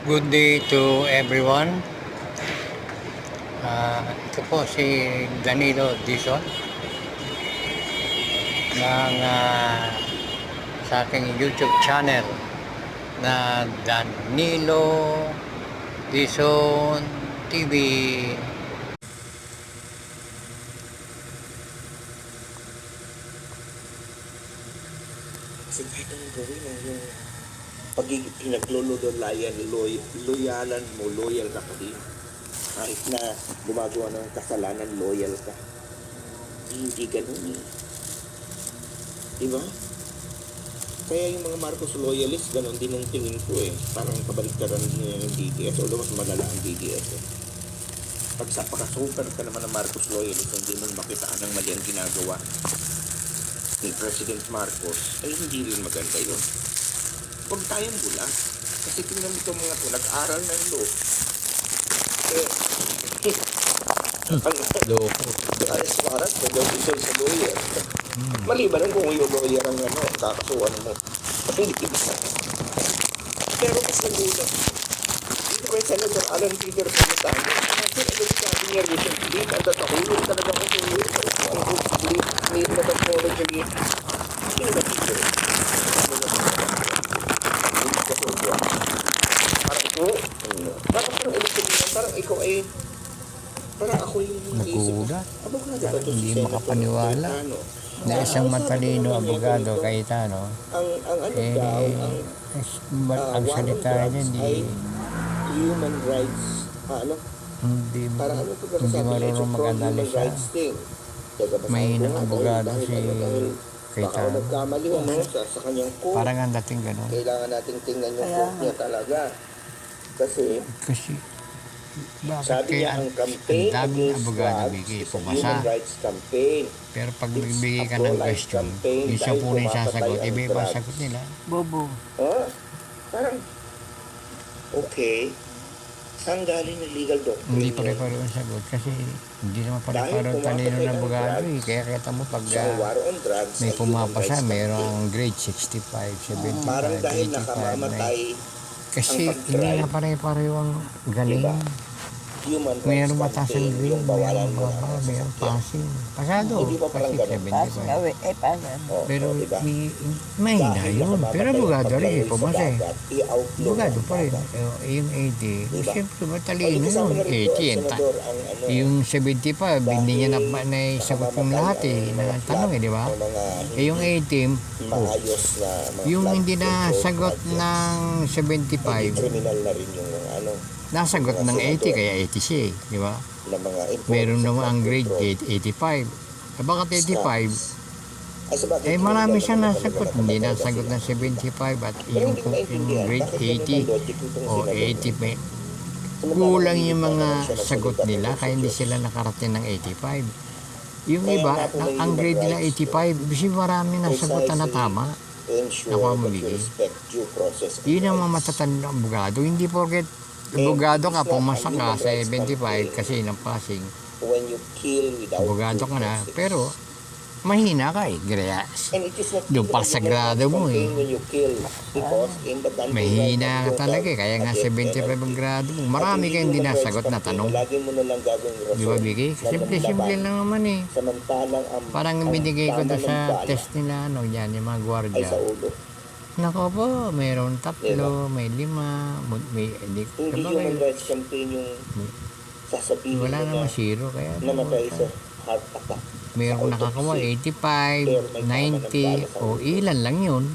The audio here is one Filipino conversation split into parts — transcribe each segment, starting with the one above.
Good day to everyone. Ito po si Danilo Dizon ng sa aking YouTube channel na Danilo Dizon TV. Kasi kahit anong gawin mo, yung pagiging loyalan mo, loyal ka pa din. Kahit na gumagawa ng kasalanan, loyal ka. Hindi ganun eh. Diba? Kaya yung mga Marcos loyalists, ganun din ang tingin ko eh. Parang kabaliktaran din yung DDS, although mas malala ang DDS eh. Pag sa pakasuper ka naman ng Marcos loyalist, hindi mo makitaan ng mali ang ginagawa ni President Marcos, ay hindi rin maganda yun. Huwag tayong bula. Kasi tingnan mo itong mga ito, nag-aral ng law. Loko. As far as pag-official sa lawyer. Maliban lang kung yung lawyer ang kakasuhan mo. Hindi ba? Pero mas nagulat. Dito kay Senator Alan Peter sa Matano. Kasi ano sabi niya recently, natatakuloy talaga kung tuloy. Ang hopefully, may technology. Hindi na dito. Parang ikaw ay parang ako yung Nagulat. abogado ba Hindi makapaniwala na isang matalino abogado Cayetano ang ano daw ang salita niya hindi human rights hindi parang ano hindi marunong mag-analisa. May ng abogado si baka Cayetano. nagkamali sa kanyang quote. Parang ang dating gano'n. Kailangan nating tingnan yung quote niya talaga. Kasi Bakit sabi niya kaya ang campaign ang daming against abogado drugs bigay is a pumasa? human rights campaign. Pero pag It's nagbigay ka a ng pro-life question, campaign yung siya dahil po na yung sasagot, pumapatay ang iba yung drugs. sagot nila. Bobo. Parang okay. Saan galing ng legal doctrine? Hindi pare-paro ang sagot kasi hindi naman pare-paro ang talino ng abogado eh. Kaya kita mo pag Sa war on drugs may ay pumapasa, human rights mayroong grade 65, 75, parang dahil 85, nakamamatay 90. Kasi hindi na pare-paro ang galing. Diba? Human rights Mayroong mataas ang campaign, grade, yung bawalan mayroong mo baba, ng mayroong sasakyan. passing. Pasado, Hindi pa parang kasi ganun. 75. Pero diba? may na Dahil yun. nakamamatay Pero ang abogado rin, pagbaril sa pumasa eh. dagat, i-outlaw Abogado ang pa rin. dagat. Yung 80, Diba? siyempre O, matalino yung kasama yun. na rin doon, 80 yan. Senador, ang Yung 75, hindi niya na isagot yung lahat eh. Na tanong eh, di ba? Eh yung 18, maayos na mga yung flood hindi na control sagot projects. ng Hindi 75, criminal na rin yung mga nasagot ng 80 kaya 80 siya eh, di ba? na mga imports Meron at naman ang flood grade control. gate 85. Bakit 85? Ay, sa bagay, Eh marami criminal siya naman nasagot, talaga hindi talaga nasagot sila. ng 75 at Pero yung, hindi ko yung maintindihan, grade bakit ganun ang 80 logic nitong o sinabi niya? 80 may Samantalang kulang hindi yung pa mga naman siya sagot nagsalita nila tungkol kaya sa hindi Diyos. sila nakarating ng 85. Yung Kaya iba, nga po may ang human grade nila rights 85, kasi marami nasagutan na Precisely tama. ensure Nakuha mo that you bigay. respect due process and Yun ang mga rights. matatanda ng abogado. Hindi porket And abogado it ka, is not pumasa a ka human sa rights 75 campaign kasi ng passing. when you kill without Abogado due ka na, process. pero mahina ka eh. Greya. And it is not Yung even a pasagrado human mo rights eh. campaign when you kill because in the country Mahina right now, ka you don't talaga eh. have Kaya nga a death 75 ang penalty. grado mo. At Marami hindi kayong human rights dinasagot na campaign, tanong. lagi mo na lang gagawing rason Di ba, Bigay? na Simple lumalaban. lang naman eh. Samantalang Parang binigay ko tama doon ng sa bala test nila, ano yan, yung mga ay gwardiya. sa ulo. Nako po, mayroon 3, may 5, may, hindi, Hindi diba human kayo? rights campaign yung sasabihin Wala mo naman na zero, kaya namatay sa heart attack. mayroong nakakawa 85, 90, o ilan lang yun.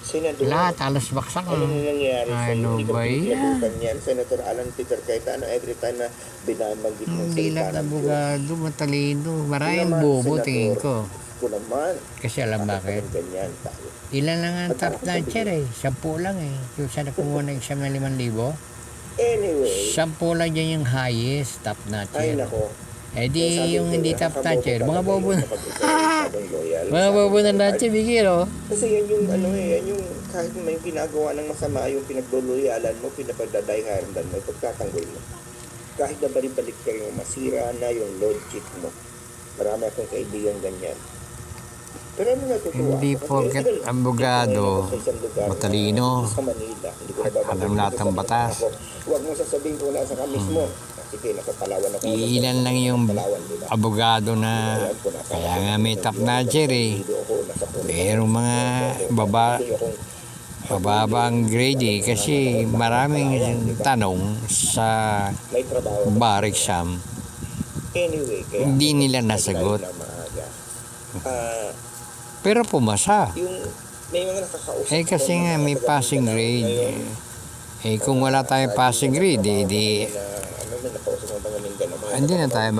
Senador, Lahat, alas baksak ano na nangyari sa Ano hindi ka ba yan? pinabutan yan? Senator Alan Peter Cayetano, every time na binabanggit ng Hindi salita lang ng Diyos. abogado, matalino. Maraming Naman, bobo Senador, tingin ko. Ko naman. Kasi alam bakit? Ganyan tayo. Ilan lang ang top Magkano notcher eh. 10 lang eh. Yung sa nakumuha ng exam na 5,000. Anyway, 10 lang dyan yung highest top ay notcher. nako. Eh di Sabi yung ko, hindi top nakakabobo notcher. Mga talaga bobo yun na. kapag ikaw ay masyadong loyal. Mga bobo na notcher, bigil oh. Kasi yan yung yan yung kahit may ginagawa ng masama, yung pinagloloyalan mo, pinapagdadayharandan mo, pagtatanggol mo. Kahit na balik-balik ka yung masira na yung logic mo. Marami akong kaibigan ganyan. Pero ano natutuwa Hindi ako? porket abogado, Sa isang lugar matalino, sa Manila. Hindi ko at alam lahat ng batas. Huwag mo sasabihin kung nasa ka mismo. Sige, nasa Palawan ako. Ilan lang yung Palawan, di ba? abogado na Alam ko, nasa kaya nga may top notcher eh. Dito ako, nasa Puro. Merong mga Hindi akong bababang grade eh, kasi maraming tanong sa may trabaho. bar exam, Anyway, kaya hindi nila nasagot. na maaga. Ah, Pero pumasa. yung may mga nakakausap. Eh kasi nga may passing grade. Eh kung wala tayong passing grade, di hindi na tayo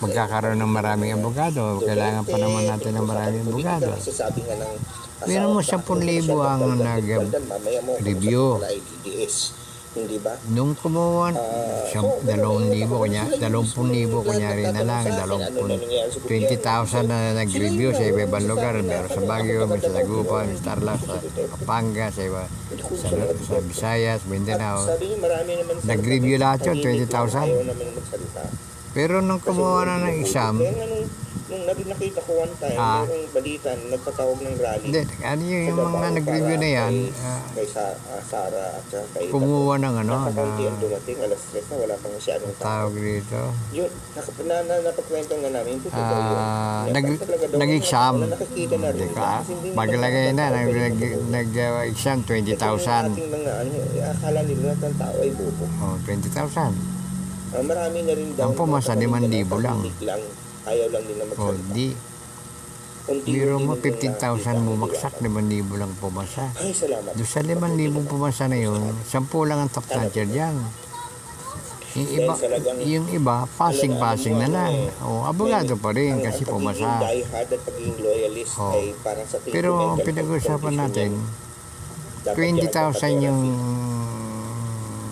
magkakaroon ng maraming abogado. Kailangan pa naman natin ng maraming abogado. Meron mo 10,000 ang nag-review. Hindi ba? Nung kumuha, 2,000 kunyari na lang, 20,000 na nag-review sa iba-ibang lugar. Meron sa Baguio, may sa Dagupan, sa Tarlac, sa Pampanga, sa Visayas, Mindanao. Sabi niyo marami naman sa Nag-review lahat yun, 20,000. ayaw naman magsalita. Pero nung kumuha na ng exam, Kaya nga nung nakita ko one time, merong balita, nagpatawag ng rally. hindi, ano yung mga nag-review na yan, Kay Sara at saka kay kumuha ng ano, Nakakunti ang na dumating, alas 3 na, wala pang masyadong tao. tawag dito. Yun, napagkwento nga namin, ito totoo yun. Nag-exam. Nakikita na rin. Maglagay na, nag-exam 20,000. Ating mga akala nila lahat ng tao ay bobo. Oh, 20,000. Marami na rin daw. Ang pumasa, 5,000 lang. Ayaw lang nila O magsalita. di, biro mo 15,000 bumaksak, 5,000 lang pumasa. Ay, salamat. Doon sa 5,000 pumasa na yun, 10 lang ang top notcher dyan. Yung iba, passing na lang. O, abogado pa rin kasi pumasa. Ang pagiging diehard at pagiging loyalist Oh. ay parang sa Pero pinag-usapan natin, 20,000 yung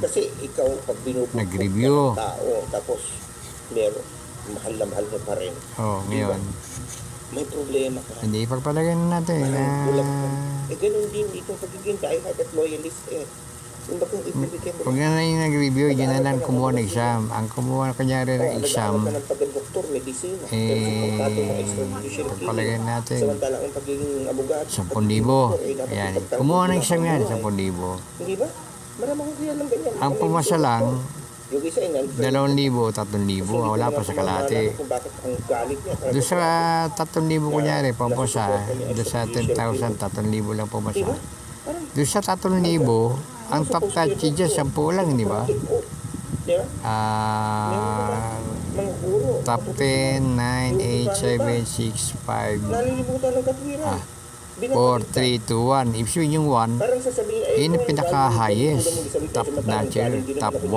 kasi ikaw pag binubukod nag-review. ka ng tao tapos meron mahal na mahal mo pa rin. Oh, ngayon. May problema ka. Hindi pagpalagay na natin na Ganun din itong pagiging diehard at loyalist eh. Yung bakang ibibigay mo. huwag na yung nag-review, yun na lang kumuha ng exam. Ang kumuha kunyari ng exam, Nag-aaral ka ng pagka-doktor, medisina. Pero suportado mo extrajudicial pagpalagay killing. natin, Samantala ang pagiging abogado. 10,000. Ayan, kumuha ng exam yan, 10,000. Hindi ba? Maramang kaya lang ganyan. Ang pumasa lang, Yung isa ay 2,000, 3,000, wala pa sa kalahati. Kung bakit ang galit niya. Doon sa 3,000 kunyari, pumasa, doon sa 10,000, 3,000 lang pumasa. Doon sa 3,000, ang top touchy dyan, 10 lang, di ba? Di ba? Mga guro. Top 10, 9, 8, 7, 6, 5, Nalilimutan ng katwiran. 4, 3, 2, 1. Ibig sabihin yung 1, Parang sasabihin, yun yung pinaka-highest, top notcher, top 1.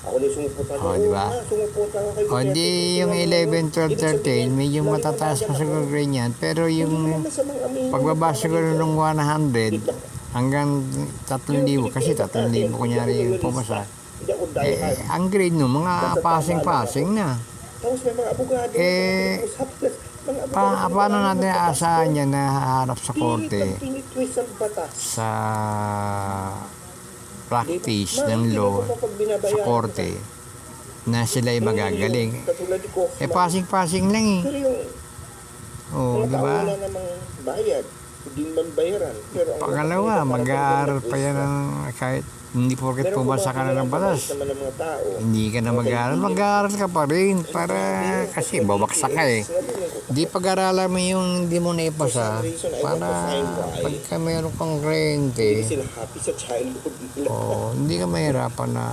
Ako na sumupunta O, di ba? Sumupunta ako kay O, di yung 11, 12, 13, medyo matataas pa siguro grade yan. Pero yung pagbaba siguro ng 100 hanggang 3,000, kasi 3,000 kunyari yung pumasa. Ang grade no, mga passing na. Tapos may mga abogado. Paano natin aasahan yan na haharap sa korte, Pinitwist ang batas. sa practice ng law, sa korte, na sila ay magagaling. Katulad ni Kaufman. Passing lang eh. Pero yung Oo, di ba? wala namang bayad. Hindi man bayaran. Pero ang Pangalawa, mag-aaral pa yan ng kahit hindi porket pumasa ka na ng batas. naman ng mga tao. Hindi ka na mag-aaral ka pa rin para kasi babaksak ka eh. Di pag-aralan mo yung hindi mo naipasa para pagka meron kang kliyente, Sila happy sa childhood nila. hindi ka mahirapan na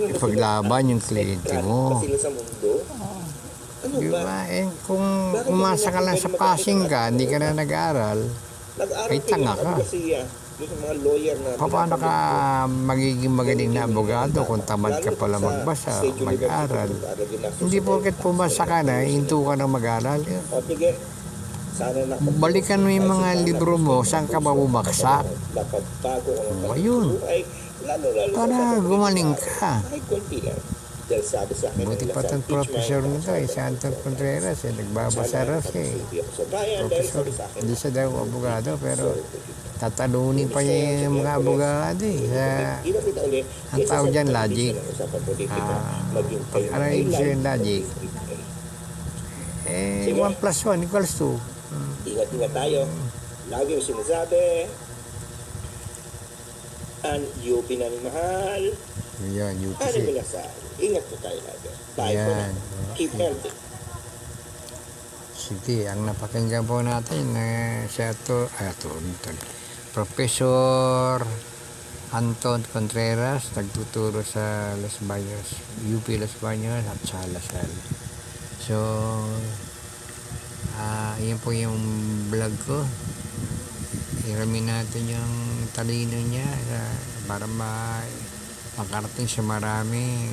ipaglaban yung kliyente mo. Sila sa mundo. Ano Di ba? ba? Eh, kung umasa ka lang sa passing ka, hindi ka na nag-aaral, Nag-aaral ay tanga ka. Kasi yung sa mga lawyer na Paano ka magiging magaling na abogado kung tamad ka pala magbasa, mag-aral? Hindi porket pumasa ka na, hinto ka na mag-aral. O sige, sana na Balikan mo yung mga libro mo, saan ka ba bumaksak? dapat bago ang Ayun, ay lalo para gumaling ka. ay konti lang. Dahil sabi sa akin, Buti pa itong professor nito, si Anton Contreras, nagbabasa raw siya eh. sa bayan dahil Professor, sabi sa akin, hindi siya daw abogado, pero tatalunin pa niya yung mga abogado eh. ginapit ulit. Ang tawag dyan, logic. Pag analyze yung logic, 1 + 1 = 2. Ingat-ingat tayo. Lagi yung sinasabi, ang UP namin mahal, Yan, ano UPC. minasal. Ingat po tayo lagi. Bye for Yan. now. Keep healthy. Sige, ang napakinggan po natin siya Professor Anton Contreras, nagtuturo sa Las Bañas, UP Las Bañas at sa Lasal. So, yun po yung vlog ko. Iramin natin yung talino niya para makarating sa maraming